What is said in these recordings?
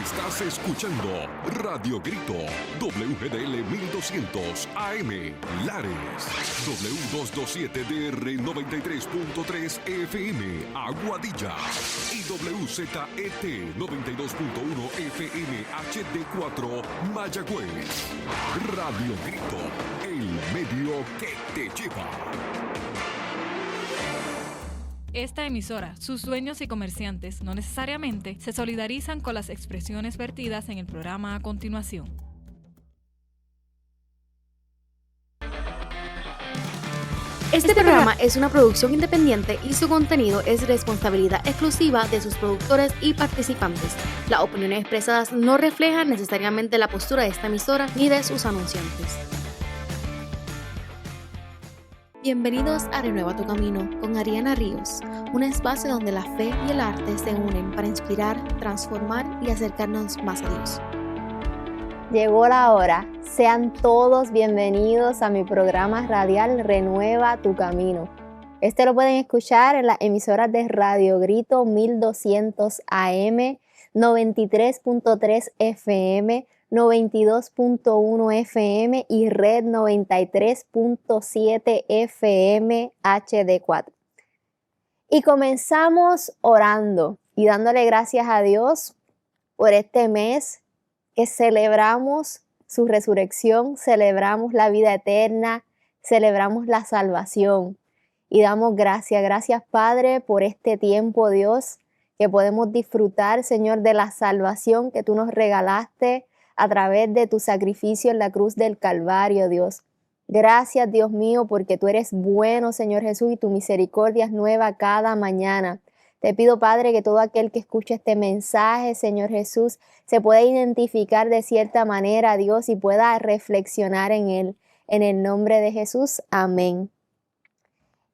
Estás escuchando Radio Grito, WGDL 1200 AM, Lares, W227DR 93.3 FM, Aguadilla, y WZET 92.1 FM HD4, Mayagüez. Radio Grito, el medio que te lleva. Esta emisora, sus dueños y comerciantes no necesariamente se solidarizan con las expresiones vertidas en el programa a continuación. Este programa es una producción independiente y su contenido es responsabilidad exclusiva de sus productores y participantes. Las opiniones expresadas no reflejan necesariamente la postura de esta emisora ni de sus anunciantes. Bienvenidos a Renueva tu Camino con Ariana Ríos, un espacio donde la fe y el arte se unen para inspirar, transformar y acercarnos más a Dios. Llegó la hora. Sean todos bienvenidos a mi programa radial Renueva tu Camino. Este lo pueden escuchar en las emisoras de Radio Grito 1200 AM, 93.3 FM, 92.1 FM y Red 93.7 FM HD4. Y comenzamos orando y dándole gracias a Dios por este mes que celebramos su resurrección, celebramos la vida eterna, celebramos la salvación y damos gracias. Gracias, Padre, por este tiempo, Dios, que podemos disfrutar, Señor, de la salvación que tú nos regalaste a través de tu sacrificio en la cruz del Calvario, Dios. Gracias, Dios mío, porque tú eres bueno, Señor Jesús, y tu misericordia es nueva cada mañana. Te pido, Padre, que todo aquel que escuche este mensaje, Señor Jesús, se pueda identificar de cierta manera, Dios, y pueda reflexionar en él. En el nombre de Jesús, amén.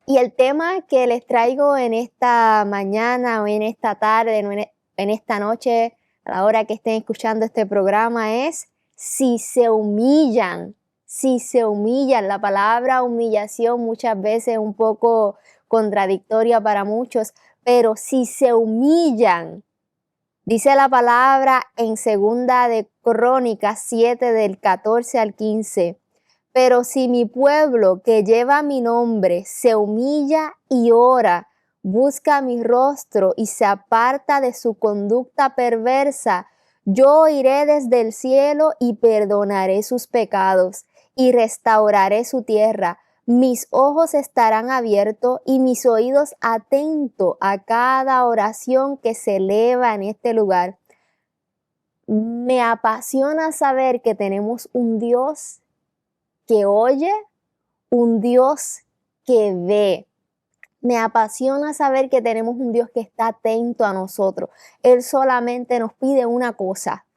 Y el tema que les traigo en esta mañana o en esta tarde, en esta noche, a la hora que estén escuchando este programa es si se humillan. La palabra humillación muchas veces es un poco contradictoria para muchos, pero si se humillan, dice la palabra en Segunda de Crónicas 7 del 14 al 15, pero si mi pueblo que lleva mi nombre se humilla y ora, busca mi rostro y se aparta de su conducta perversa, yo iré desde el cielo y perdonaré sus pecados y restauraré su tierra. Mis ojos estarán abiertos y mis oídos atentos a cada oración que se eleva en este lugar. Me apasiona saber que tenemos un Dios que oye, un Dios que ve. Me apasiona saber que tenemos un Dios que está atento a nosotros. Él solamente nos pide una cosa.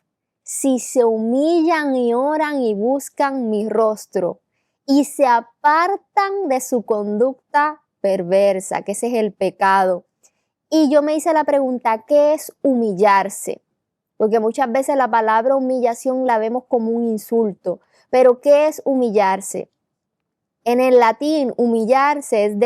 Si se humillan y oran y buscan mi rostro y se apartan de su conducta perversa, que ese es el pecado. Y yo me hice la pregunta, ¿qué es humillarse? Porque muchas veces la palabra humillación la vemos como un insulto. Pero ¿qué es humillarse? En el latín, humillarse es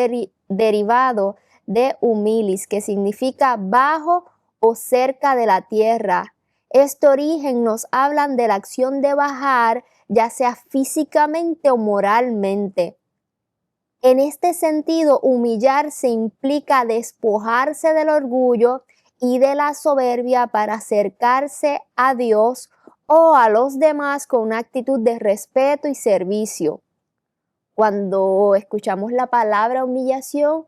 derivado de humilis, que significa bajo o cerca de la tierra. Este origen nos hablan de la acción de bajar, ya sea físicamente o moralmente. En este sentido, humillarse implica despojarse del orgullo y de la soberbia para acercarse a Dios o a los demás con una actitud de respeto y servicio. Cuando escuchamos la palabra humillación,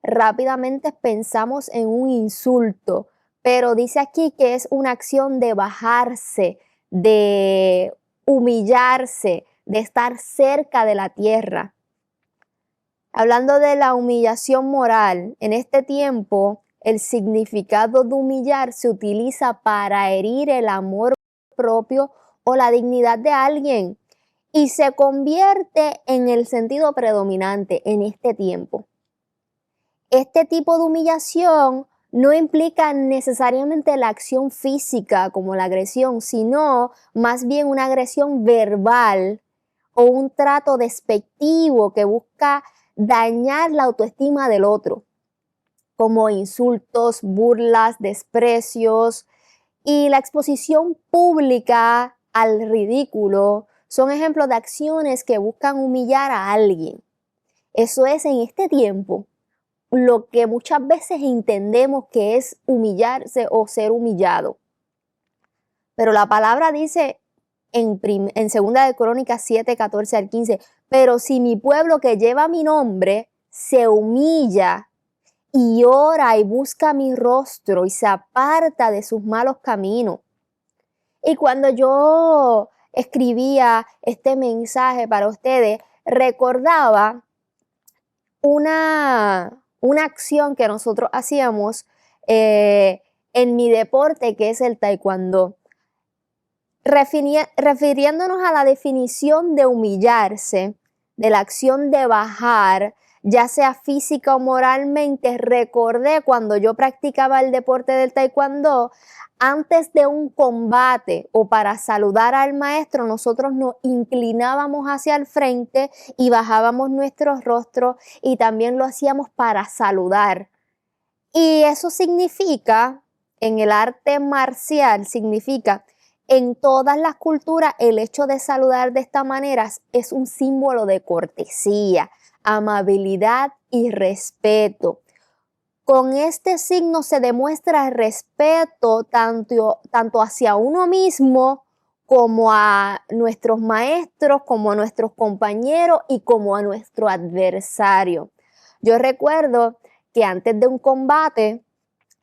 rápidamente pensamos en un insulto, pero dice aquí que es una acción de bajarse, de humillarse, de estar cerca de la tierra. Hablando de la humillación moral, en este tiempo el significado de humillar se utiliza para herir el amor propio o la dignidad de alguien y se convierte en el sentido predominante en este tiempo. Este tipo de humillación no implica necesariamente la acción física como la agresión, sino más bien una agresión verbal o un trato despectivo que busca dañar la autoestima del otro, como insultos, burlas, desprecios Y la exposición pública al ridículo son ejemplos de acciones que buscan humillar a alguien. Eso es en este tiempo lo que muchas veces entendemos que es humillarse o ser humillado. Pero la palabra dice en 2 de Crónicas 7, 14 al 15, pero si mi pueblo que lleva mi nombre se humilla y ora y busca mi rostro y se aparta de sus malos caminos. Y cuando yo escribía este mensaje para ustedes, recordaba una acción que nosotros hacíamos en mi deporte, que es el taekwondo. Refiriéndonos a la definición de humillarse, de la acción de bajar, ya sea física o moralmente, recordé cuando yo practicaba el deporte del taekwondo, antes de un combate o para saludar al maestro, nosotros nos inclinábamos hacia el frente y bajábamos nuestro rostro, y también lo hacíamos para saludar. Y eso significa, en el arte marcial, significa en todas las culturas el hecho de saludar de esta manera es un símbolo de cortesía, amabilidad y respeto. Con este signo se demuestra respeto tanto hacia uno mismo como a nuestros maestros, como a nuestros compañeros y como a nuestro adversario. Yo recuerdo que antes de un combate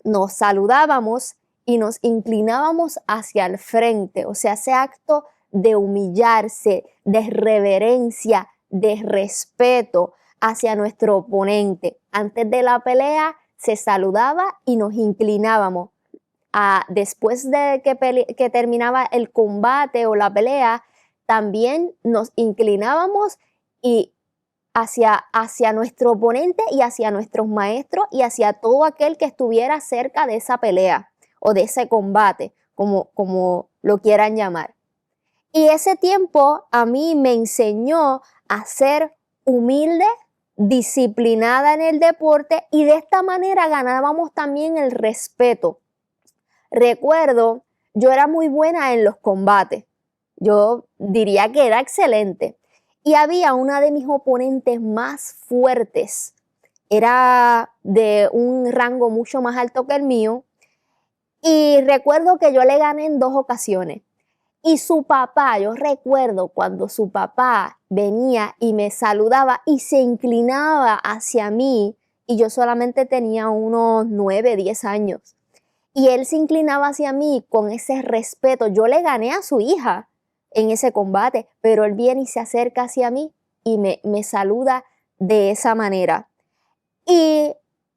nos saludábamos y nos inclinábamos hacia el frente, o sea, ese acto de humillarse, de reverencia, de respeto hacia nuestro oponente. Antes de la pelea se saludaba y nos inclinábamos. Después de que terminaba el combate o la pelea, también nos inclinábamos y hacia nuestro oponente y hacia nuestros maestros y hacia todo aquel que estuviera cerca de esa pelea o de ese combate, como lo quieran llamar. Y ese tiempo a mí me enseñó a ser humilde, disciplinada en el deporte, y de esta manera ganábamos también el respeto. Recuerdo, yo era muy buena en los combates. Yo diría que era excelente. Y había una de mis oponentes más fuertes. Era de un rango mucho más alto que el mío. Y recuerdo que yo le gané en 2 ocasiones. Y su papá, yo recuerdo cuando su papá venía y me saludaba y se inclinaba hacia mí, y yo solamente tenía unos 9, 10 años. Y él se inclinaba hacia mí con ese respeto. Yo le gané a su hija en ese combate, pero él viene y se acerca hacia mí y me saluda de esa manera. Y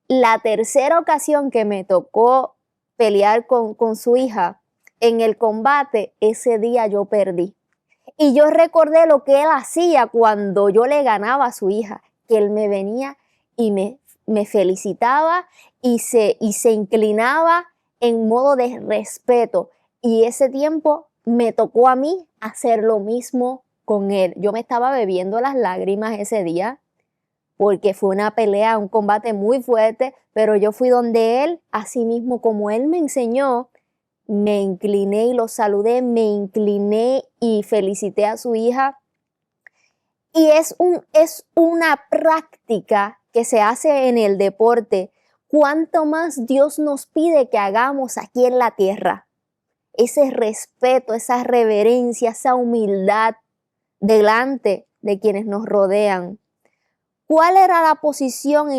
la tercera ocasión que me tocó pelear con su hija, en el combate, ese día yo perdí. Y yo recordé lo que él hacía cuando yo le ganaba a su hija, que él me venía y me felicitaba y se inclinaba en modo de respeto. Y ese tiempo me tocó a mí hacer lo mismo con él. Yo me estaba bebiendo las lágrimas ese día porque fue una pelea, un combate muy fuerte, pero yo fui donde él, así mismo como él me enseñó, me incliné y lo saludé, me incliné y felicité a su hija. Y es una práctica que se hace en el deporte. Cuanto más Dios nos pide que hagamos aquí en la tierra. Ese respeto, esa reverencia, esa humildad delante de quienes nos rodean. ¿Cuál era la posición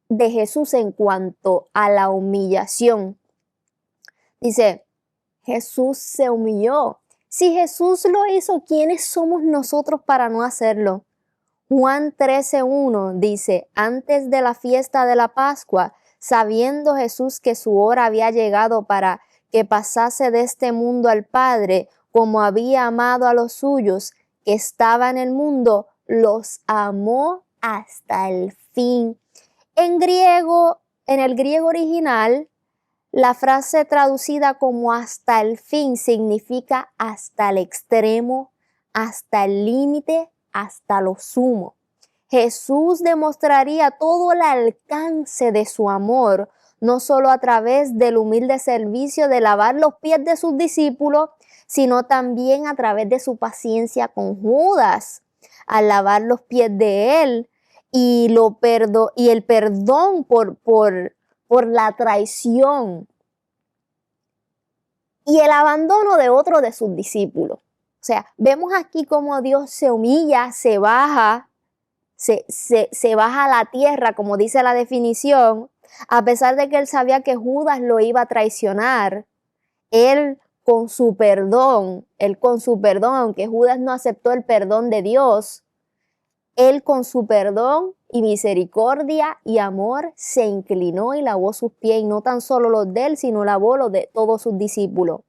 de Jesús en cuanto a la humillación? Dice, Jesús se humilló. Si Jesús lo hizo, ¿quiénes somos nosotros para no hacerlo? Juan 13:1 dice, antes de la fiesta de la Pascua, sabiendo Jesús que su hora había llegado para que pasase de este mundo al Padre, como había amado a los suyos que estaban en el mundo, los amó hasta el fin. En el griego original, la frase traducida como hasta el fin significa hasta el extremo, hasta el límite, hasta lo sumo. Jesús demostraría todo el alcance de su amor, no solo a través del humilde servicio de lavar los pies de sus discípulos, sino también a través de su paciencia con Judas, al lavar los pies de él y el perdón por la traición y el abandono de otro de sus discípulos. O sea, vemos aquí cómo Dios se humilla, se baja a la tierra, como dice la definición, a pesar de que él sabía que Judas lo iba a traicionar. Él con su perdón, aunque Judas no aceptó el perdón de Dios, él con su perdón y misericordia y amor se inclinó y lavó sus pies, y no tan solo los de él, sino lavó los de todos sus discípulos.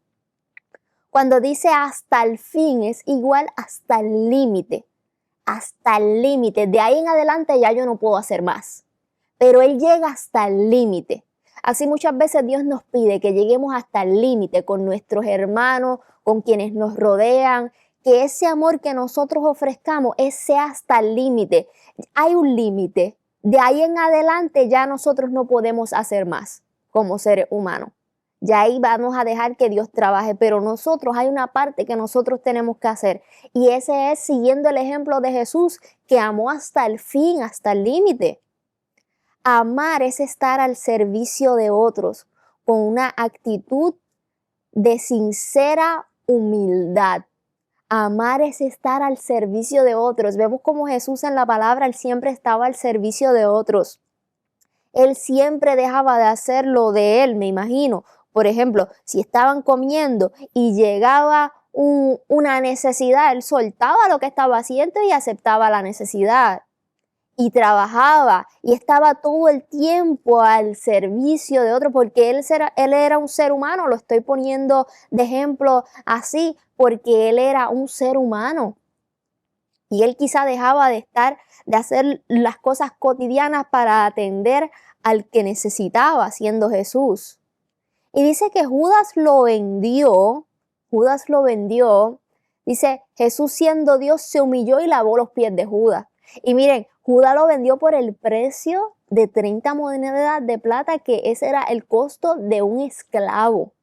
Cuando dice hasta el fin, es igual hasta el límite. Hasta el límite. De ahí en adelante ya yo no puedo hacer más. Pero él llega hasta el límite. Así muchas veces Dios nos pide que lleguemos hasta el límite con nuestros hermanos, con quienes nos rodean, que ese amor que nosotros ofrezcamos sea hasta el límite. Hay un límite. De ahí en adelante ya nosotros no podemos hacer más como seres humanos. Ya ahí vamos a dejar que Dios trabaje, pero nosotros hay una parte que nosotros tenemos que hacer, y ese es siguiendo el ejemplo de Jesús, que amó hasta el fin, hasta el límite. Amar es estar al servicio de otros con una actitud de sincera humildad. Amar es estar al servicio de otros. Vemos como Jesús en la palabra, él siempre estaba al servicio de otros. Él siempre dejaba de hacer lo de él, me imagino. Por ejemplo, si estaban comiendo y llegaba una necesidad, él soltaba lo que estaba haciendo y aceptaba la necesidad. Y trabajaba y estaba todo el tiempo al servicio de otro, porque él era un ser humano. Lo estoy poniendo de ejemplo así porque él era un ser humano. Y él quizá dejaba de hacer las cosas cotidianas para atender al que necesitaba, siendo Jesús. Y dice que Judas lo vendió. Dice, Jesús siendo Dios se humilló y lavó los pies de Judas. Y miren, Judas lo vendió por el precio de 30 monedas de plata, que ese era el costo de un esclavo.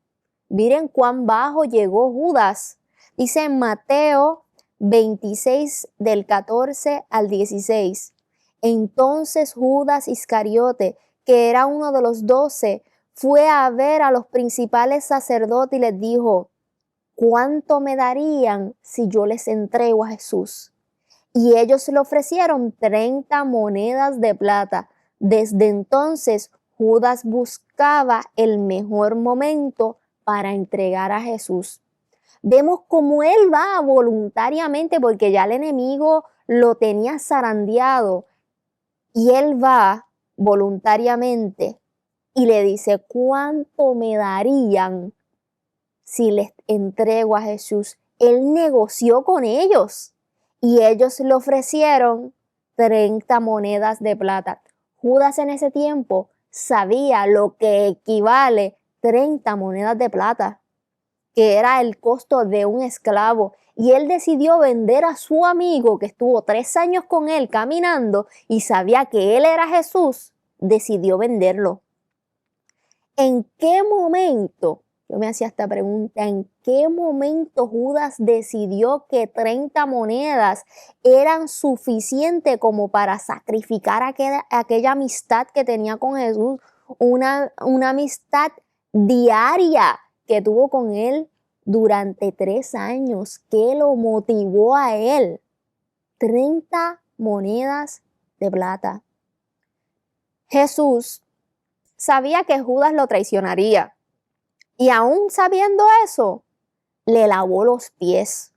Miren cuán bajo llegó Judas. Dice en Mateo 26 del 14 al 16. Entonces Judas Iscariote, que era uno de los 12, fue a ver a los principales sacerdotes y les dijo, ¿cuánto me darían si yo les entrego a Jesús? Y ellos le ofrecieron 30 monedas de plata. Desde entonces Judas buscaba el mejor momento para entregar a Jesús. Vemos cómo él va voluntariamente, porque ya el enemigo lo tenía zarandeado, y él va voluntariamente y le dice, ¿cuánto me darían si les entrego a Jesús? Él negoció con ellos y ellos le ofrecieron 30 monedas de plata. Judas en ese tiempo sabía lo que equivale 30 monedas de plata, que era el costo de un esclavo. Y él decidió vender a su amigo, que estuvo 3 años con él caminando y sabía que él era Jesús, decidió venderlo. ¿En qué momento? Yo me hacía esta pregunta, ¿en qué momento Judas decidió que 30 monedas eran suficientes como para sacrificar aquella amistad que tenía con Jesús? Una amistad diaria que tuvo con él durante 3 años. ¿Qué lo motivó a él? 30 monedas de plata. Jesús sabía que Judas lo traicionaría. Y aún sabiendo eso, le lavó los pies.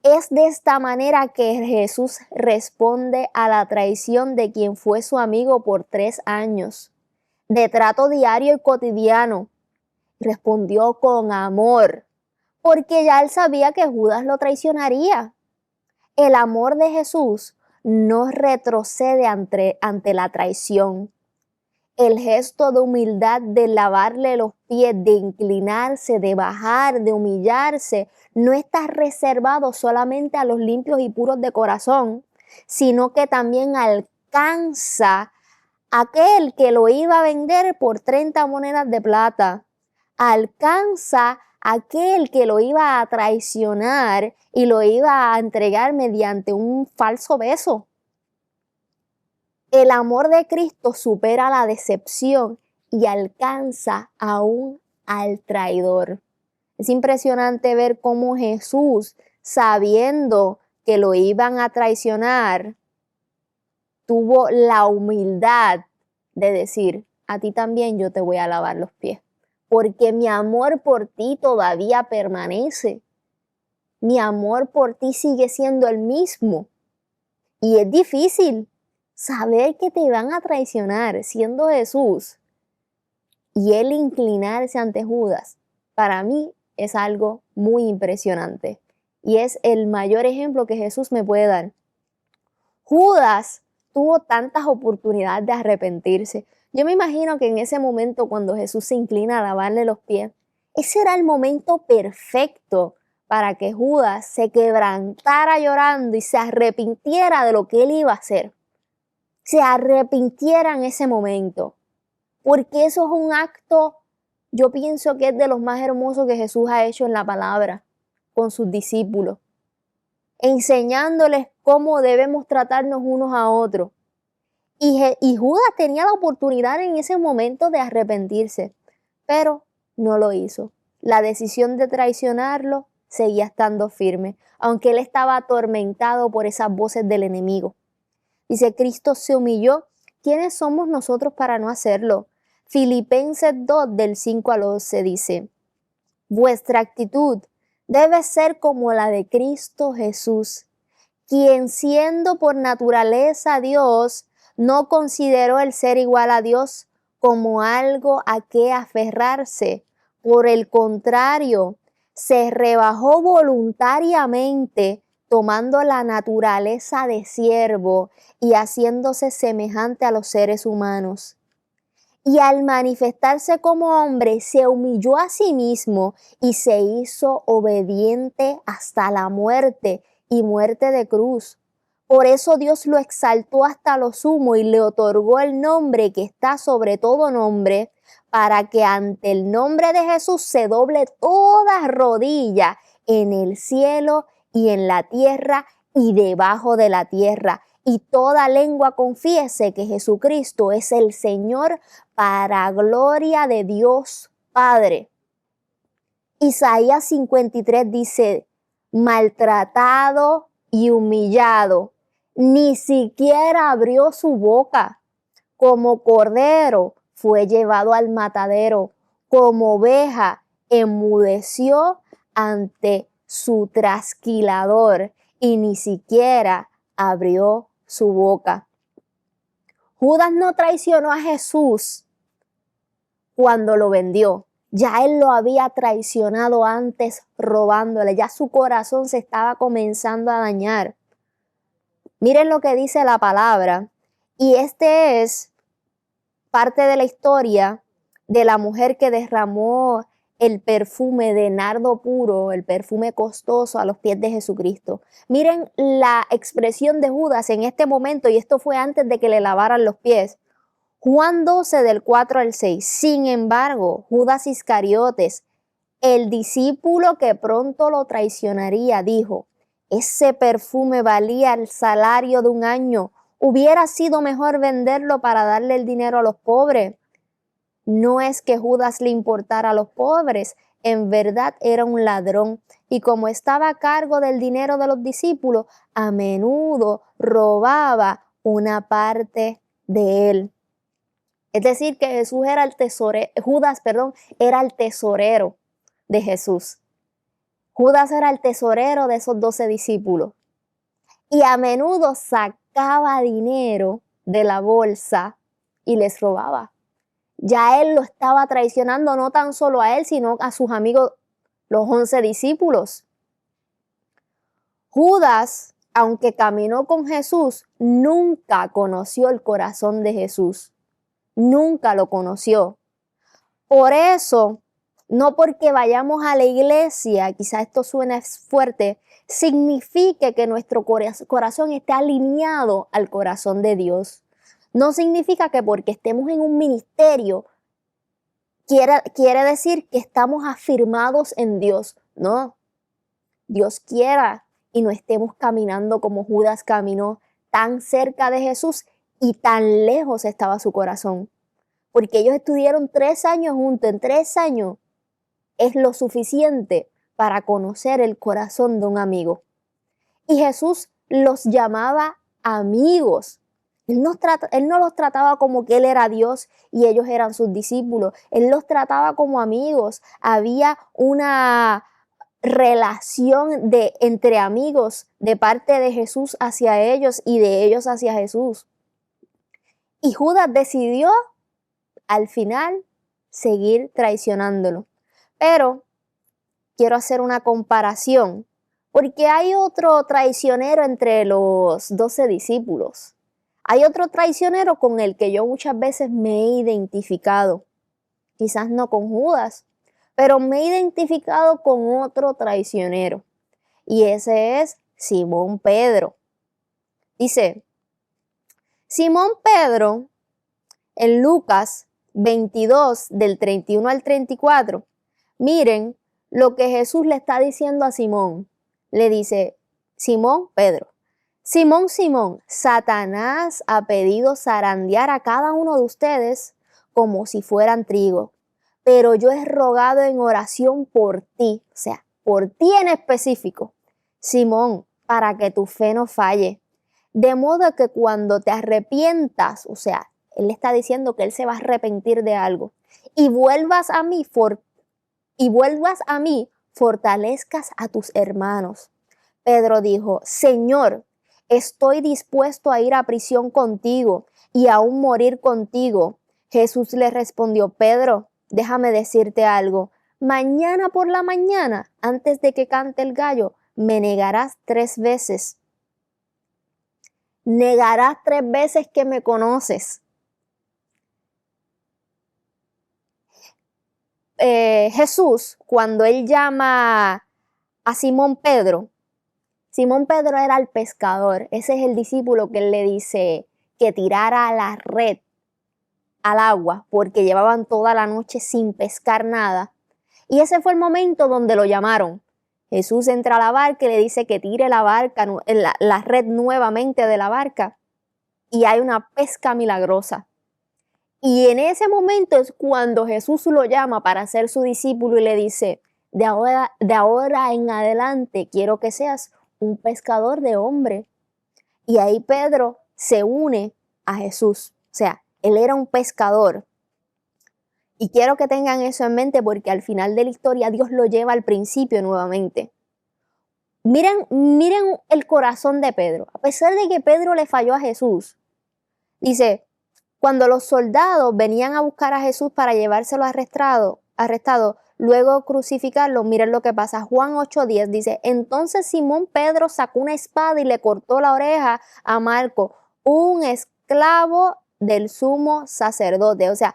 Es de esta manera que Jesús responde a la traición de quien fue su amigo por 3 años. De trato diario y cotidiano, respondió con amor, porque ya él sabía que Judas lo traicionaría. El amor de Jesús no retrocede ante la traición. El gesto de humildad, de lavarle los pies, de inclinarse, de bajar, de humillarse, no está reservado solamente a los limpios y puros de corazón, sino que también alcanza aquel que lo iba a vender por 30 monedas de plata. Alcanza aquel que lo iba a traicionar y lo iba a entregar mediante un falso beso. El amor de Cristo supera la decepción y alcanza aún al traidor. Es impresionante ver cómo Jesús, sabiendo que lo iban a traicionar, tuvo la humildad de decir: a ti también yo te voy a lavar los pies, porque mi amor por ti todavía permanece. Mi amor por ti sigue siendo el mismo. Y es difícil saber que te van a traicionar siendo Jesús y él inclinarse ante Judas. Para mí es algo muy impresionante y es el mayor ejemplo que Jesús me puede dar. Judas tuvo tantas oportunidades de arrepentirse. Yo me imagino que en ese momento cuando Jesús se inclina a lavarle los pies, ese era el momento perfecto para que Judas se quebrantara llorando y se arrepintiera de lo que él iba a hacer. Se arrepintiera en ese momento. Porque eso es un acto, yo pienso que es de los más hermosos que Jesús ha hecho en la palabra con sus discípulos, enseñándoles cómo debemos tratarnos unos a otros. Y Judas tenía la oportunidad en ese momento de arrepentirse, pero no lo hizo. La decisión de traicionarlo seguía estando firme, aunque él estaba atormentado por esas voces del enemigo. Dice, Cristo se humilló. ¿Quiénes somos nosotros para no hacerlo? Filipenses 2, del 5 al 11 dice, vuestra actitud debe ser como la de Cristo Jesús, quien siendo por naturaleza Dios, no consideró el ser igual a Dios como algo a que aferrarse. Por el contrario, se rebajó voluntariamente, tomando la naturaleza de siervo y haciéndose semejante a los seres humanos. Y al manifestarse como hombre, se humilló a sí mismo y se hizo obediente hasta la muerte y muerte de cruz. Por eso Dios lo exaltó hasta lo sumo y le otorgó el nombre que está sobre todo nombre, para que ante el nombre de Jesús se doble toda rodilla en el cielo y en la tierra y debajo de la tierra, y toda lengua confiese que Jesucristo es el Señor, para gloria de Dios Padre. Isaías 53 dice, maltratado y humillado, ni siquiera abrió su boca. Como cordero fue llevado al matadero, como oveja enmudeció ante su trasquilador y ni siquiera abrió su boca. Judas no traicionó a Jesús cuando lo vendió. Ya él lo había traicionado antes robándole. Ya su corazón se estaba comenzando a dañar. Miren lo que dice la palabra. Y este es parte de la historia de la mujer que derramó el perfume de nardo puro, el perfume costoso a los pies de Jesucristo. Miren la expresión de Judas en este momento, y esto fue antes de que le lavaran los pies. Juan 12 del 4 al 6. Sin embargo, Judas Iscariotes, el discípulo que pronto lo traicionaría, dijo, ese perfume valía el salario de un año. Hubiera sido mejor venderlo para darle el dinero a los pobres. No es que Judas le importara a los pobres, en verdad era un ladrón, y como estaba a cargo del dinero de los discípulos, a menudo robaba una parte de él. Es decir, que Jesús era el tesorero, Judas era el tesorero de Jesús. Judas era el tesorero de esos 12 discípulos. Y a menudo sacaba dinero de la bolsa y les robaba. Ya él lo estaba traicionando, no tan solo a él, sino a sus amigos, los 11 discípulos. Judas, aunque caminó con Jesús, nunca conoció el corazón de Jesús. Nunca lo conoció. Por eso, no porque vayamos a la iglesia, quizás esto suene fuerte, signifique que nuestro corazón esté alineado al corazón de Dios. No significa que porque estemos en un ministerio quiere decir que estamos afirmados en Dios. No, Dios quiera y no estemos caminando como Judas caminó, tan cerca de Jesús y tan lejos estaba su corazón. Porque ellos estuvieron 3 años juntos. En 3 años es lo suficiente para conocer el corazón de un amigo. Y Jesús los llamaba amigos. Él no los trataba como que Él era Dios y ellos eran sus discípulos. Él los trataba como amigos. Había una relación entre amigos de parte de Jesús hacia ellos y de ellos hacia Jesús. Y Judas decidió al final seguir traicionándolo. Pero quiero hacer una comparación porque hay otro traicionero entre los 12 discípulos. Hay otro traicionero con el que yo muchas veces me he identificado. Quizás no con Judas, pero me he identificado con otro traicionero. Y ese es Simón Pedro. Dice, Simón Pedro, en Lucas 22, del 31 al 34, miren lo que Jesús le está diciendo a Simón. Le dice, Simón Pedro, Simón, Simón, Satanás ha pedido zarandear a cada uno de ustedes como si fueran trigo, pero yo he rogado en oración por ti, o sea, por ti en específico, Simón, para que tu fe no falle. De modo que cuando te arrepientas, o sea, él le está diciendo que él se va a arrepentir de algo, y vuelvas a mí, fortalezcas a tus hermanos. Pedro dijo, Señor, estoy dispuesto a ir a prisión contigo y aún morir contigo. Jesús le respondió, Pedro, déjame decirte algo. Mañana por la mañana, antes de que cante el gallo, me negarás 3 veces. Negarás 3 veces que me conoces. Jesús, cuando él llama a Simón Pedro era el pescador. Ese es el discípulo que él le dice que tirara la red al agua porque llevaban toda la noche sin pescar nada. Y ese fue el momento donde lo llamaron. Jesús entra a la barca y le dice que tire la red nuevamente de la barca y hay una pesca milagrosa. Y en ese momento es cuando Jesús lo llama para ser su discípulo y le dice, de ahora en adelante quiero que seas un pescador de hombres. Y ahí Pedro se une a Jesús. O sea, él era un pescador. Y quiero que tengan eso en mente porque al final de la historia Dios lo lleva al principio nuevamente. Miren el corazón de Pedro. A pesar de que Pedro le falló a Jesús, dice, cuando los soldados venían a buscar a Jesús para llevárselo arrestado, luego crucificarlo, miren lo que pasa. Juan 8:10 dice, entonces Simón Pedro sacó una espada y le cortó la oreja a Malco, un esclavo del sumo sacerdote. O sea,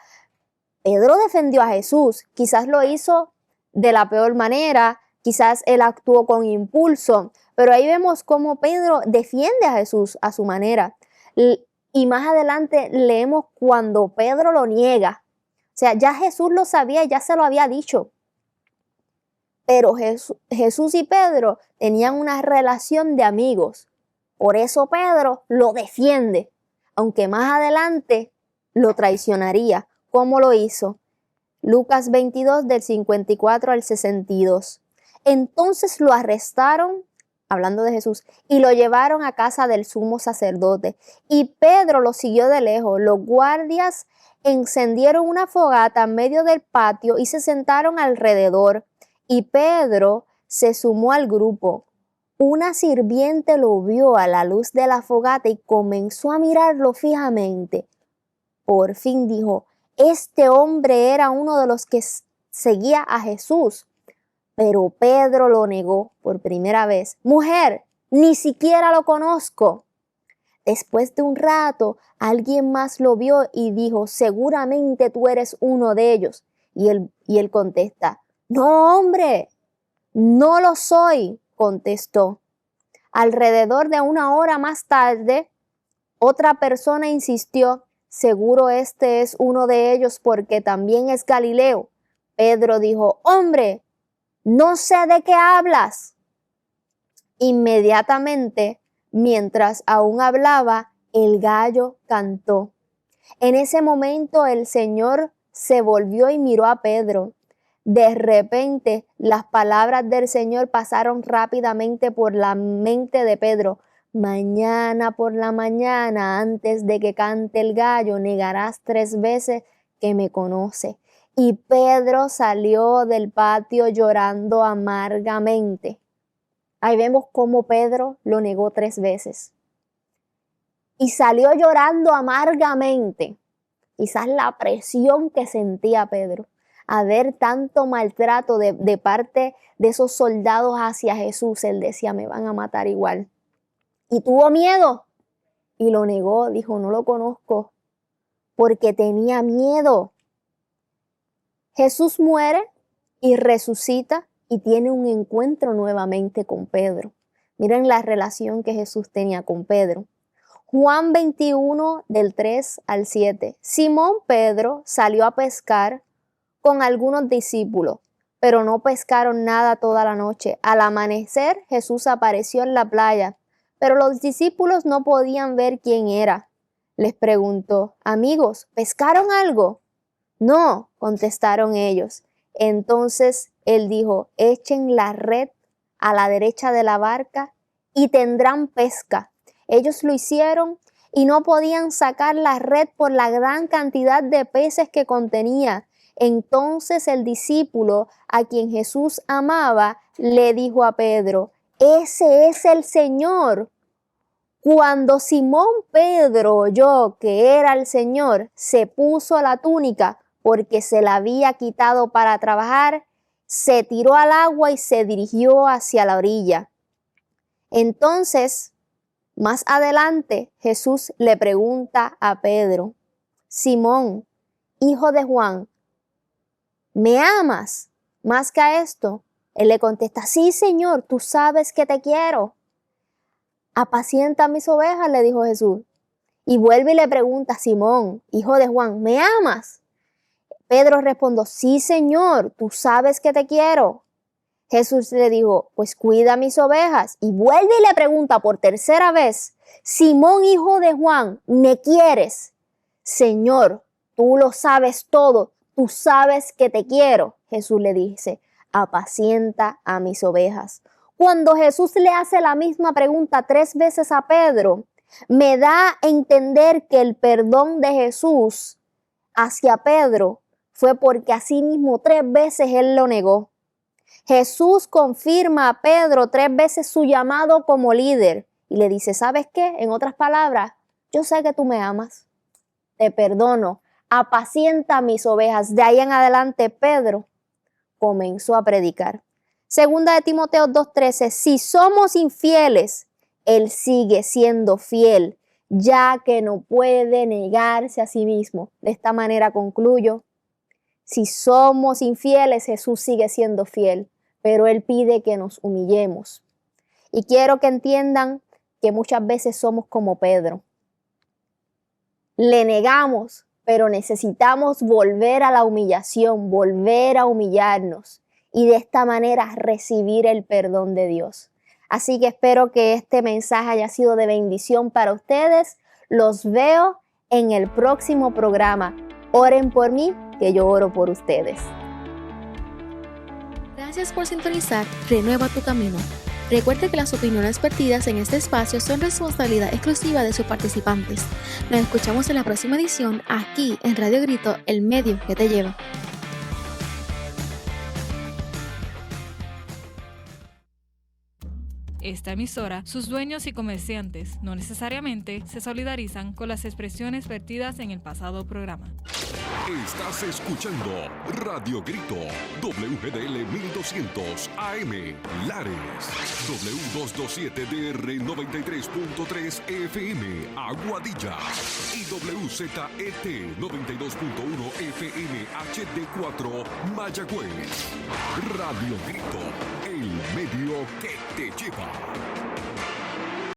Pedro defendió a Jesús. Quizás lo hizo de la peor manera, quizás él actuó con impulso, pero ahí vemos cómo Pedro defiende a Jesús a su manera. Y más adelante leemos cuando Pedro lo niega. O sea, ya Jesús lo sabía, ya se lo había dicho. Pero Jesús y Pedro tenían una relación de amigos. Por eso Pedro lo defiende, aunque más adelante lo traicionaría. ¿Cómo lo hizo? Lucas 22 del 54 al 62. Entonces lo arrestaron, hablando de Jesús, y lo llevaron a casa del sumo sacerdote. Y Pedro lo siguió de lejos. Los guardias encendieron una fogata en medio del patio y se sentaron alrededor. Y Pedro se sumó al grupo. Una sirviente lo vio a la luz de la fogata y comenzó a mirarlo fijamente. Por fin dijo, este hombre era uno de los que seguía a Jesús. Pero Pedro lo negó por primera vez. Mujer, ni siquiera lo conozco. Después de un rato, alguien más lo vio y dijo, seguramente tú eres uno de ellos. Y él contesta, no, hombre, no lo soy, contestó. Alrededor de 1 hora más tarde, Otra persona insistió: seguro este es uno de ellos porque también es Galileo. Pedro dijo: hombre, no sé de qué hablas. Inmediatamente, mientras aún hablaba, el gallo cantó. En ese momento el Señor se volvió y miró a Pedro. De repente, las palabras del Señor pasaron rápidamente por la mente de Pedro. Mañana por la mañana, antes de que cante el gallo, negarás 3 veces que me conoces. Y Pedro salió del patio llorando amargamente. Ahí vemos cómo Pedro lo negó 3 veces. Y salió llorando amargamente. Quizás la presión que sentía Pedro a ver tanto maltrato de parte de esos soldados hacia Jesús. Él decía: me van a matar igual. Y tuvo miedo y lo negó. Dijo: no lo conozco, porque tenía miedo. Jesús muere y resucita y tiene un encuentro nuevamente con Pedro. Miren la relación que Jesús tenía con Pedro. Juan 21, del 3 al 7. Simón Pedro salió a pescar con algunos discípulos, pero no pescaron nada toda la noche. Al amanecer, Jesús apareció en la playa, pero los discípulos no podían ver quién era. Les preguntó: amigos, ¿pescaron algo? No, contestaron ellos. Entonces él dijo: echen la red a la derecha de la barca y tendrán pesca. Ellos lo hicieron y no podían sacar la red por la gran cantidad de peces que contenía. Entonces el discípulo a quien Jesús amaba le dijo a Pedro: ese es el Señor. Cuando Simón Pedro oyó que era el Señor, se puso la túnica porque se la había quitado para trabajar, se tiró al agua y se dirigió hacia la orilla. Entonces, más adelante, Jesús le pregunta a Pedro: Simón, hijo de Juan, ¿me amas más que a esto? Él le contesta: sí, Señor, tú sabes que te quiero. Apacienta mis ovejas, le dijo Jesús. Y vuelve y le pregunta: Simón, hijo de Juan, ¿me amas? Pedro respondió: sí, Señor, tú sabes que te quiero. Jesús le dijo: pues cuida mis ovejas. Y vuelve y le pregunta por 3ª vez: Simón, hijo de Juan, ¿me quieres? Señor, tú lo sabes todo, tú sabes que te quiero. Jesús le dice: apacienta a mis ovejas. Cuando Jesús le hace la misma pregunta 3 veces a Pedro, me da a entender que el perdón de Jesús hacia Pedro fue porque asimismo 3 veces él lo negó. Jesús confirma a Pedro 3 veces su llamado como líder y le dice: ¿sabes qué? En otras palabras, yo sé que tú me amas, te perdono, apacienta mis ovejas. De ahí en adelante Pedro comenzó a predicar. Segunda de Timoteo 2:13, si somos infieles, Él sigue siendo fiel, ya que no puede negarse a sí mismo. De esta manera concluyo: si somos infieles, Jesús sigue siendo fiel, pero Él pide que nos humillemos. Y quiero que entiendan que muchas veces somos como Pedro. Le negamos, pero necesitamos volver a la humillación, volver a humillarnos y de esta manera recibir el perdón de Dios. Así que espero que este mensaje haya sido de bendición para ustedes. Los veo en el próximo programa. Oren por mí, que yo oro por ustedes. Gracias por sintonizar Renueva tu Camino. Recuerde que las opiniones vertidas en este espacio son responsabilidad exclusiva de sus participantes. Nos escuchamos en la próxima edición aquí en Radio Grito, el medio que te lleva. Esta emisora, sus dueños y comerciantes no necesariamente se solidarizan con las expresiones vertidas en el pasado programa. Estás escuchando Radio Grito, WGDL 1200 AM, Lares, W227DR 93.3 FM, Aguadilla, y WZET 92.1 FM HD4, Mayagüez. Radio Grito, el medio que te lleva.